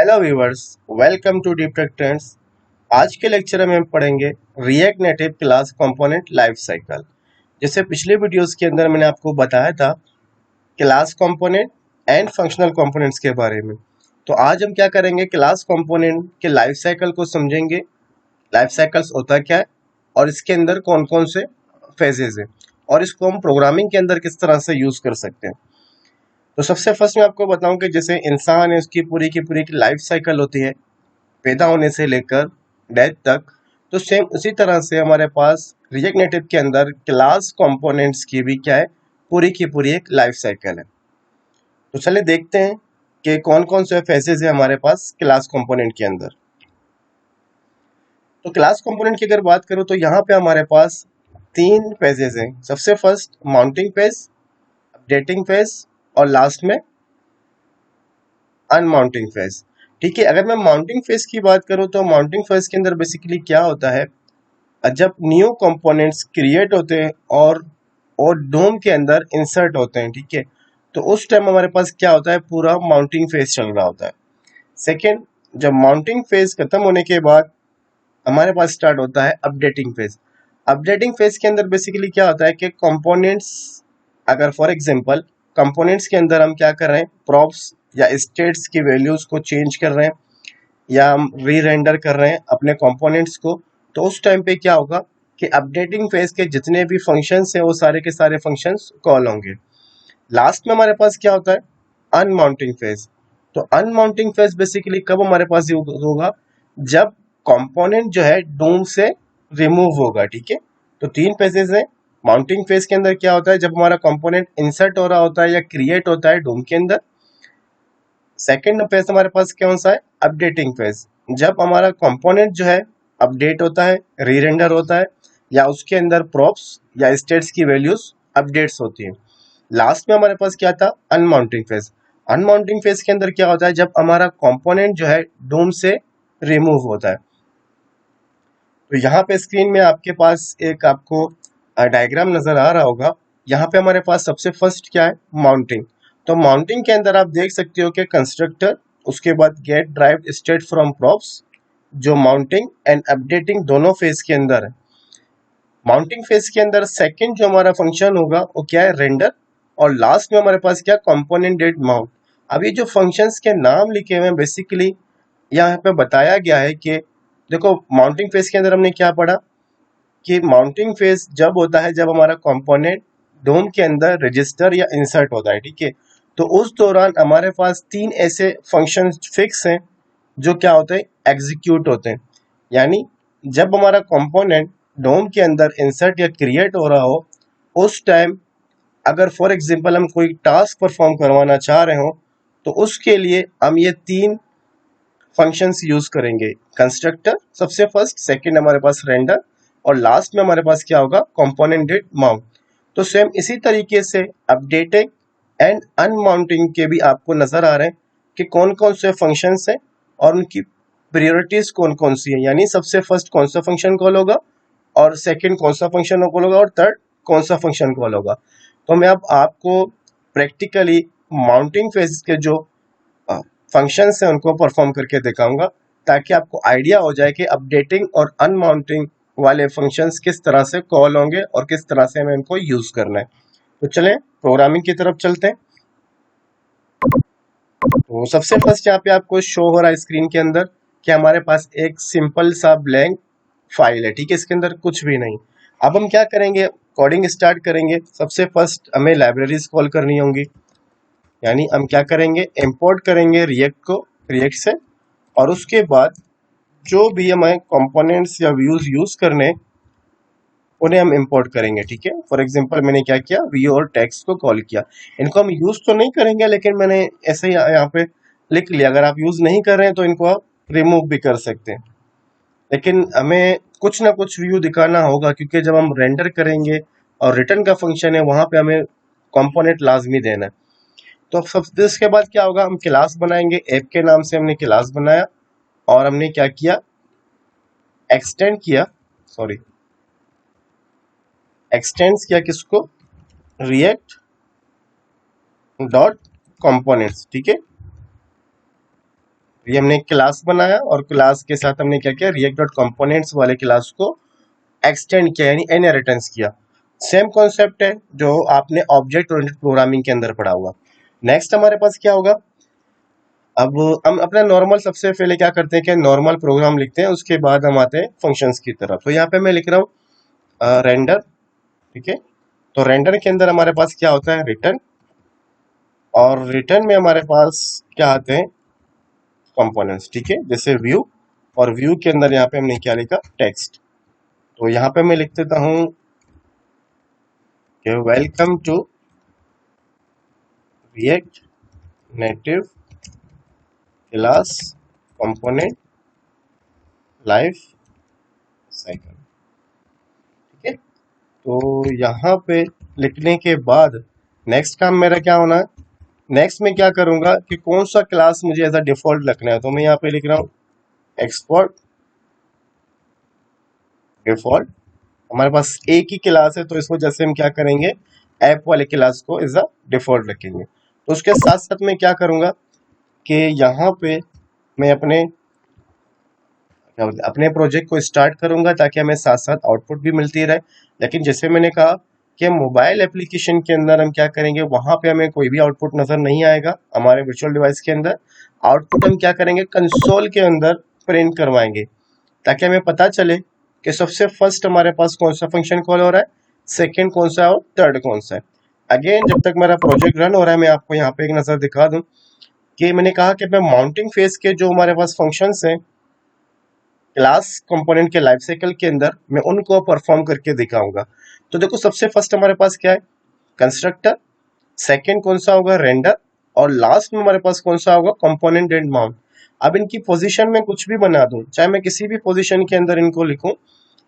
Hello viewers, welcome to deep tech trends. आज के lecture में हम पढ़ेंगे React Native class component life cycle. जैसे पिछले वीडियोस के अंदर मैंने आपको बताया था class component and functional components के बारे में। तो आज हम क्या करेंगे, क्लास कंपोनेंट के लाइफ साइकिल को समझेंगे। लाइफ साइकिल्स होता क्या है और इसके अंदर कौन कौन से फेजेस हैं और इसको हम प्रोग्रामिंग के अंदर किस तरह से यूज कर सकते हैं। तो सबसे फर्स्ट मैं आपको बताऊं कि जैसे इंसान है, उसकी पूरी की पूरी लाइफ साइकिल होती है पैदा होने से लेकर डेथ तक। तो सेम उसी तरह से हमारे पास रिएक्ट नेटिव के अंदर क्लास कंपोनेंट्स की भी क्या है, पूरी की पूरी एक लाइफ साइकिल है। तो चलिए देखते हैं कि कौन कौन से फेजेस है हमारे पास क्लास कंपोनेंट के अंदर। तो क्लास कंपोनेंट की अगर बात करूं तो यहाँ पे हमारे पास तीन फेजेस हैं। सबसे first mounting phase, updating phase और लास्ट में अनमाउंटिंग फेज। ठीक है, अगर मैं माउंटिंग फेज की बात करूं तो माउंटिंग फेज के अंदर बेसिकली क्या होता है, जब न्यू कंपोनेंट्स क्रिएट होते हैं और डोम के अंदर इंसर्ट होते हैं। ठीक है, तो उस टाइम हमारे पास क्या होता है, पूरा माउंटिंग फेज चल रहा होता है। सेकेंड, जब माउंटिंग फेज खत्म होने के बाद हमारे पास स्टार्ट होता है अपडेटिंग फेज। अपडेटिंग फेज के अंदर बेसिकली क्या होता है कि कंपोनेंट्स, अगर फॉर एग्जांपल कंपोनेंट्स के अंदर हम क्या कर रहे हैं, प्रॉप्स या स्टेट्स की वैल्यूज को चेंज कर रहे हैं या हम री रेंडर कर रहे हैं अपने कंपोनेंट्स को, तो उस टाइम पे क्या होगा कि अपडेटिंग फेज के जितने भी फंक्शंस हैं वो सारे के सारे फंक्शंस कॉल होंगे। लास्ट में हमारे पास क्या होता है, अनमाउंटिंग फेज। तो अनमाउंटिंग फेज बेसिकली कब हमारे पास होगा, जब कंपोनेंट जो है डूम से रिमूव होगा। ठीक है, तो तीन फेजेस हैं। माउंटिंग फेज के अंदर क्या होता है, जब हमारा कंपोनेंट इंसर्ट हो रहा होता है या क्रिएट होता है डूम के अंदर। सेकेंड फेज हमारे पास कौन सा है, अपडेटिंग फेज, जब हमारा कंपोनेंट जो है अपडेट होता है, री रेंडर होता है या उसके अंदर प्रॉप्स या स्टेट्स की वैल्यूज अपडेट्स होती है। लास्ट में हमारे पास क्या था, अनमाउंटिंग फेज। अनमाउंटिंग फेज के अंदर क्या होता है, जब हमारा कंपोनेंट जो है डूम से रिमूव होता है। तो यहाँ पे स्क्रीन में आपके पास एक आपको डायग्राम नजर आ रहा होगा। यहाँ पे हमारे पास सबसे फर्स्ट क्या है, माउंटिंग। तो माउंटिंग के अंदर आप देख सकते हो कि कंस्ट्रक्टर, उसके बाद get derived state from props, जो माउंटिंग एंड अपडेटिंग दोनों फेज के अंदर है। माउंटिंग फेज के अंदर सेकंड जो हमारा फंक्शन होगा वो क्या है, रेंडर। और लास्ट में हमारे पास क्या, कंपोनेंट डेट माउंट। अब ये जो फंक्शंस के नाम लिखे हुए हैं बेसिकली यहाँ पे बताया गया है कि देखो, माउंटिंग फेज के अंदर हमने क्या पढ़ा कि माउंटिंग फेज जब होता है जब हमारा कंपोनेंट डोम के अंदर रजिस्टर या इंसर्ट होता है। ठीक है, तो उस दौरान हमारे पास तीन ऐसे फंक्शन फिक्स हैं जो क्या होते हैं, एग्जीक्यूट होते हैं। यानी जब हमारा कंपोनेंट डोम के अंदर इंसर्ट या क्रिएट हो रहा हो, उस टाइम अगर फॉर एग्जांपल हम कोई टास्क परफॉर्म करवाना चाह रहे हो तो उसके लिए हम ये तीन फंक्शंस यूज करेंगे। कंस्ट्रक्टर सबसे फर्स्ट, सेकंड हमारे पास रेंडर और लास्ट में हमारे पास क्या होगा, कंपोनेंट डेट माउंट। तो सेम इसी तरीके से अपडेटिंग एंड अनमाउंटिंग के भी आपको नजर आ रहे हैं कि कौन कौन से फंक्शंस हैं और उनकी प्रायोरिटीज कौन कौन सी है। यानी सबसे फर्स्ट कौन सा फंक्शन कॉल होगा और सेकंड कौन सा फंक्शन कॉल होगा और थर्ड कौन सा फंक्शन कॉल होगा। तो मैं अब आपको प्रैक्टिकली माउंटिंग फेज के जो फंक्शंस हैं उनको परफॉर्म करके दिखाऊंगा, ताकि आपको आइडिया हो जाए कि अपडेटिंग और अनमाउंटिंग वाले फंक्शंस किस तरह से कॉल होंगे और किस तरह से हमें इनको यूज करना है। तो चलें प्रोग्रामिंग की तरफ चलते हैं। तो सबसे फर्स्ट यहाँ पे आपको शो हो रहा है स्क्रीन के अंदर कि हमारे पास एक सिंपल सा ब्लैंक फाइल है। ठीक है, इसके अंदर कुछ भी नहीं। अब हम क्या करेंगे, कोडिंग स्टार्ट करेंगे। सबसे फर्स्ट हमें लाइब्रेरीज कॉल करनी होंगी। यानी हम क्या करेंगे, इंपोर्ट करेंगे रिएक्ट को, रिएक्ट से, और उसके बाद जो भी हमें कंपोनेंट्स या व्यूज यूज करने उन्हें हम इंपोर्ट करेंगे। ठीक है, फॉर एग्जांपल मैंने क्या किया, व्यू और टेक्स्ट को कॉल किया। इनको हम यूज तो नहीं करेंगे लेकिन मैंने ऐसे ही यहाँ पे लिख लिया। अगर आप यूज नहीं कर रहे हैं तो इनको आप रिमूव भी कर सकते हैं, लेकिन हमें कुछ ना कुछ व्यू दिखाना होगा क्योंकि जब हम रेंडर करेंगे और रिटर्न का फंक्शन है वहां पे हमें कंपोनेंट लाजमी देना है। तो सब इसके बाद क्या होगा, हम क्लास बनाएंगे। ऐप के नाम से हमने क्लास बनाया और हमने क्या किया, एक्सटेंड किया, सॉरी एक्सटेंड किया किसको, रिएक्ट डॉट कंपोनेंट्स। ठीक है, ये हमने एक क्लास बनाया और क्लास के साथ हमने क्या किया, रिएक्ट डॉट कंपोनेंट्स वाले क्लास को एक्सटेंड किया यानी इनहेरिटेंस किया। सेम कॉन्सेप्ट है जो आपने ऑब्जेक्ट ओरिएंटेड प्रोग्रामिंग के अंदर पढ़ा हुआ। नेक्स्ट हमारे पास क्या होगा, अब हम अपना नॉर्मल सबसे पहले क्या करते हैं कि नॉर्मल प्रोग्राम लिखते हैं, उसके बाद हम आते हैं फंक्शंस की तरफ। तो यहाँ पे मैं लिख रहा हूँ रेंडर, ठीक है। तो रेंडर के अंदर हमारे पास क्या होता है, रिटर्न, और रिटर्न में हमारे पास क्या आते हैं, कंपोनेंट्स, ठीक है। जैसे व्यू, और व्यू के अंदर यहाँ पे हमने क्या लिखा, टेक्स्ट। तो यहाँ पे मैं लिख देता हूँ कि welcome to React Native class component life cycle, ठीक है। तो यहाँ पे लिखने के बाद नेक्स्ट काम मेरा क्या होना है, नेक्स्ट में क्या करूंगा कि कौन सा क्लास मुझे एज अ डिफॉल्ट रखना है। तो मैं यहाँ पे लिख रहा हूँ एक्सपोर्ट डिफॉल्ट। हमारे पास एक ही क्लास है तो इस वजह से हम क्या करेंगे, ऐप वाले क्लास को एज अ डिफॉल्ट रखेंगे। तो उसके साथ साथ मैं क्या करूंगा कि यहाँ पे मैं अपने प्रोजेक्ट को स्टार्ट करूंगा ताकि हमें साथ साथ आउटपुट भी मिलती रहे। लेकिन जैसे मैंने कहा कि मोबाइल एप्लीकेशन के अंदर हम क्या करेंगे, वहां पे हमें कोई भी आउटपुट नजर नहीं आएगा। हमारे वर्चुअल डिवाइस के अंदर आउटपुट हम क्या करेंगे, कंसोल के अंदर प्रिंट करवाएंगे ताकि हमें पता चले कि सबसे फर्स्ट हमारे पास कौन सा फंक्शन कॉल हो रहा है, सेकेंड कौन सा है और थर्ड कौन सा है। अगेन जब तक मेरा प्रोजेक्ट रन हो रहा है, मैं आपको यहाँ पे एक नजर दिखा दूं कि मैंने कहा कि मैं माउंटिंग फेज के जो हमारे पास फंक्शंस हैं क्लास कंपोनेंट के लाइफ साइकिल के अंदर, मैं उनको परफॉर्म करके दिखाऊंगा। तो देखो सबसे फर्स्ट हमारे पास क्या है, कंस्ट्रक्टर, सेकंड कौन सा होगा, रेंडर, और लास्ट में हमारे पास कौन सा होगा, कंपोनेंट एंड माउंट। अब इनकी पोजीशन में कुछ भी बना दूं, चाहे मैं किसी भी पोजीशन के अंदर इनको लिखूं,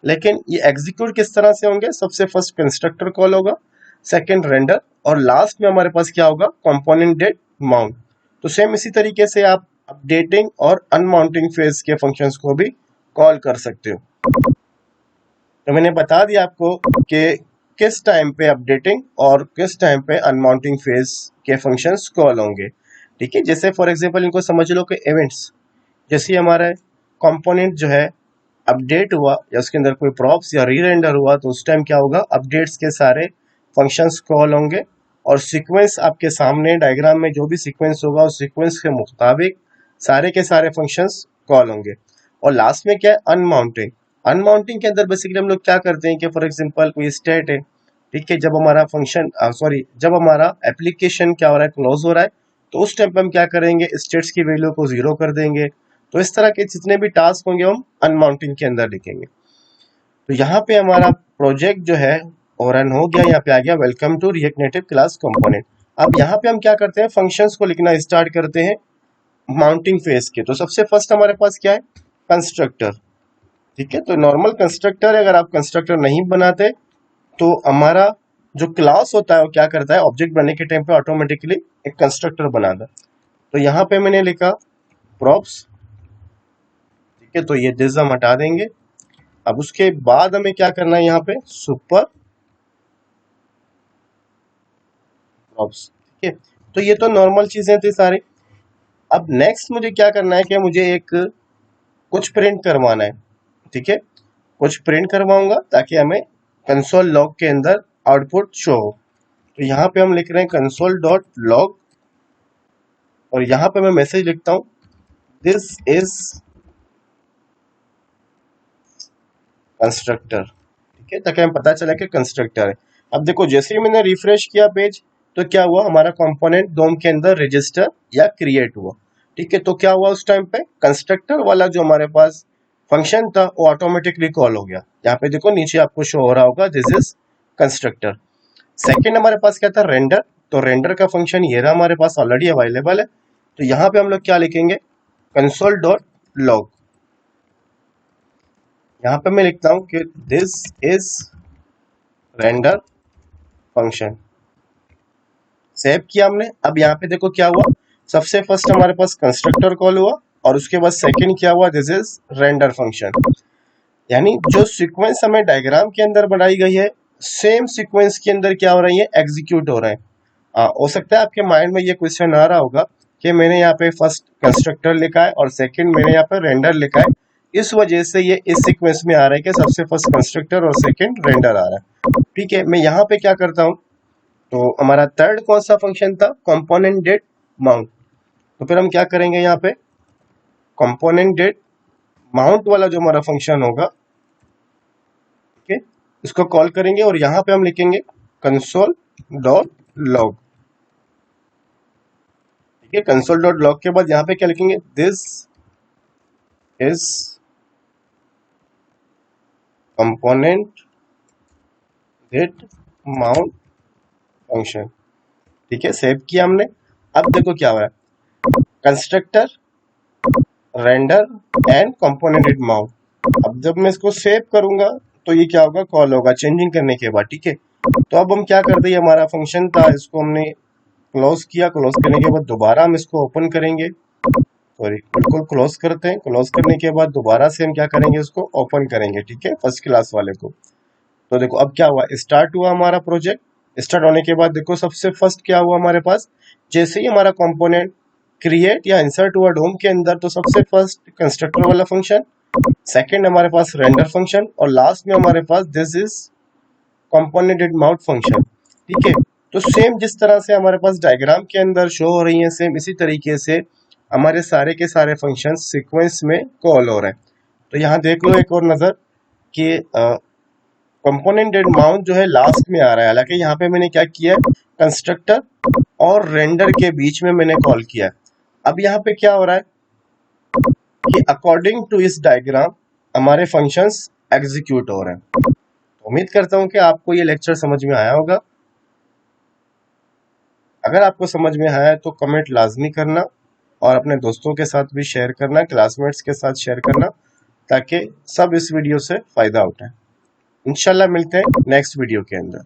लेकिन ये एग्जीक्यूट किस तरह से होंगे, सबसे फर्स्ट कंस्ट्रक्टर कॉल होगा, सेकंड रेंडर, और लास्ट में हमारे पास क्या होगा, कंपोनेंट एंड माउंट। तो सेम इसी तरीके से आप अपडेटिंग और अनमाउंटिंग फेज के फंक्शंस को भी कॉल कर सकते हो। तो मैंने बता दिया आपको कि किस टाइम पे अपडेटिंग और किस टाइम पे अनमाउंटिंग फेज के फंक्शंस कॉल होंगे, ठीक है। जैसे फॉर एग्जांपल इनको समझ लो कि इवेंट्स, जैसे हमारा कंपोनेंट जो है अपडेट हुआ या उसके अंदर कोई प्रॉप्स या री रेंडर हुआ, तो उस टाइम क्या होगा, अपडेट्स के सारे फंक्शंस कॉल होंगे, और सीक्वेंस आपके सामने डायग्राम में जो भी सीक्वेंस होगा उस सीक्वेंस के मुताबिक सारे के सारे फंक्शंस कॉल होंगे। और लास्ट में क्या है, अनमाउंटिंग। अनमाउंटिंग के अंदर बेसिकली हम लोग क्या करते हैं कि फॉर एग्जांपल कोई स्टेट है, ठीक है, जब हमारा फंक्शन जब हमारा एप्लीकेशन क्या हो रहा है, क्लोज हो रहा है, तो उस टाइम पे हम क्या करेंगे, स्टेट्स की वैल्यू को 0 कर देंगे। तो इस तरह के जितने भी टास्क होंगे हम अनमाउंटिंग के अंदर लिखेंगे। तो यहाँ पे हमारा प्रोजेक्ट जो है और रन हो गया, यहाँ पे आ गया welcome to React Native class component. अब यहाँ पे हम क्या करते हैं, फंक्शंस को लिखना स्टार्ट करते हैं माउंटिंग फेज के। तो सबसे फर्स्ट हमारे पास क्या है, कंस्ट्रक्टर, ठीक है। तो नॉर्मल कंस्ट्रक्टर है, अगर आप कंस्ट्रक्टर नहीं बनाते तो हमारा जो क्लास होता है वो क्या करता है, ऑब्जेक्ट बनने के टाइम पे ऑटोमेटिकली एक कंस्ट्रक्टर बनाता है। तो यहाँ पे मैंने लिखा प्रॉप्स, ठीक है, तो ये दिस हम हटा देंगे। अब उसके बाद हमें क्या करना है, यहाँ पे सुपर प्रॉप्स, ठीक है। तो ये तो नॉर्मल चीजें थी सारी। अब नेक्स्ट मुझे क्या करना है कि मुझे एक कुछ प्रिंट करवाना है, ठीक है, कुछ प्रिंट करवाऊंगा ताकि हमें कंसोल लॉग के अंदर आउटपुट शो हो। तो यहाँ पे हम लिख रहे हैं कंसोल डॉट लॉग, और यहाँ पे मैं मैसेज लिखता हूँ दिस इज कंस्ट्रक्टर, ठीक है, ताकि हमें पता चला कि कंस्ट्रक्टर है। अब देखो जैसे ही मैंने रिफ्रेश किया पेज, तो क्या हुआ, हमारा कंपोनेंट डोम के अंदर रजिस्टर या क्रिएट हुआ, ठीक है। तो क्या हुआ, उस टाइम पे कंस्ट्रक्टर वाला जो हमारे पास फंक्शन था वो ऑटोमेटिकली कॉल हो गया। यहाँ पे देखो नीचे आपको शो हो रहा होगा दिस इज कंस्ट्रक्टर। सेकेंड हमारे पास क्या था, रेंडर। तो रेंडर का फंक्शन ये रहा हमारे पास ऑलरेडी अवेलेबल है। तो यहाँ पे हम लोग क्या लिखेंगे, कंसोल डॉट लॉग। यहाँ पे मैं लिखता हूं कि this is render function. Save किया हमने। अब यहाँ पे देखो क्या हुआ, सबसे फर्स्ट हमारे पास कंस्ट्रक्टर कॉल हुआ, और उसके बाद सेकंड क्या हुआ, दिस इज रेंडर फंक्शन। यानी जो सीक्वेंस हमें डायग्राम के अंदर बनाई गई है, सेम सीक्वेंस के अंदर क्या हो रही है, एग्जीक्यूट हो रहे हैं। हो सकता है आपके माइंड में ये क्वेश्चन आ रहा होगा कि मैंने यहाँ पे फर्स्ट कंस्ट्रक्टर लिखा है और सेकंड मैंने यहाँ पे रेंडर लिखा है, इस वजह से ये इस सीक्वेंस में आ रहा है कि सबसे फर्स्ट कंस्ट्रक्टर और सेकंड रेंडर आ रहा है। ठीक है, मैं यहाँ पे क्या करता हूँ, तो हमारा थर्ड कौन सा फंक्शन था, कंपोनेंट डेट माउंट। तो फिर हम क्या करेंगे, यहाँ पे कंपोनेंट डेट माउंट वाला जो हमारा फंक्शन होगा, ठीक है, इसको कॉल करेंगे और यहाँ पे हम लिखेंगे कंसोल डॉट लॉग। ठीक है, कंसोल डॉट लॉग के बाद यहाँ पे क्या लिखेंगे, this is component did mount function. ठीक है, सेव किया हमने। अब देखो क्या हुआ है, constructor, render and component did mount. अब जब मैं इसको सेव करूंगा तो ये क्या होगा, कॉल होगा चेंजिंग करने के बाद। ठीक है, तो अब हम क्या करते हैं, हमारा फंक्शन था, इसको हमने क्लोज किया, क्लोज करने के बाद दोबारा हम इसको ओपन करेंगे, सॉरी बिल्कुल क्लोज करते हैं, क्लोज करने के बाद दोबारा से हम क्या करेंगे, इसको ओपन करेंगे। ठीक है, फर्स्ट क्लास वाले को। तो देखो अब क्या हुआ, स्टार्ट हुआ हमारा प्रोजेक्ट। स्टार्ट होने के बाद देखो सबसे फर्स्ट क्या हुआ हमारे पास, जैसे ही हमारा कंपोनेंट क्रिएट या इंसर्ट हुआ डोम के अंदर, तो सबसे फर्स्ट कंस्ट्रक्टर वाला फंक्शन, सेकंड हमारे पास रेंडर फंक्शन और लास्ट में हमारे पास this is component did mount function. ठीक है, तो सेम जिस तरह से हमारे पास डायग्राम के अंदर शो हो रही है, सेम इसी तरीके से हमारे सारे के सारे फंक्शन सीक्वेंस में कॉल हो रहे हैं। तो यहाँ देख लो एक और नजर कि कंपोनेंट डेट माउंट जो है लास्ट में आ रहा है, हालांकि यहाँ पे मैंने क्या किया है, कंस्ट्रक्टर और रेंडर के बीच में मैंने कॉल किया है। अब यहाँ पे क्या हो रहा है कि अकॉर्डिंग टू इस डायग्राम हमारे फंक्शंस एग्जीक्यूट हो रहे हैं। तो उम्मीद करता हूँ कि आपको ये लेक्चर समझ में आया होगा। अगर आपको समझ में आया है तो कमेंट लाजमी करना और अपने दोस्तों के साथ भी शेयर करना, क्लासमेट्स के साथ शेयर करना, ताकि सब इस वीडियो से फायदा उठाएं। इंशाल्लाह मिलते हैं नेक्स्ट वीडियो के अंदर।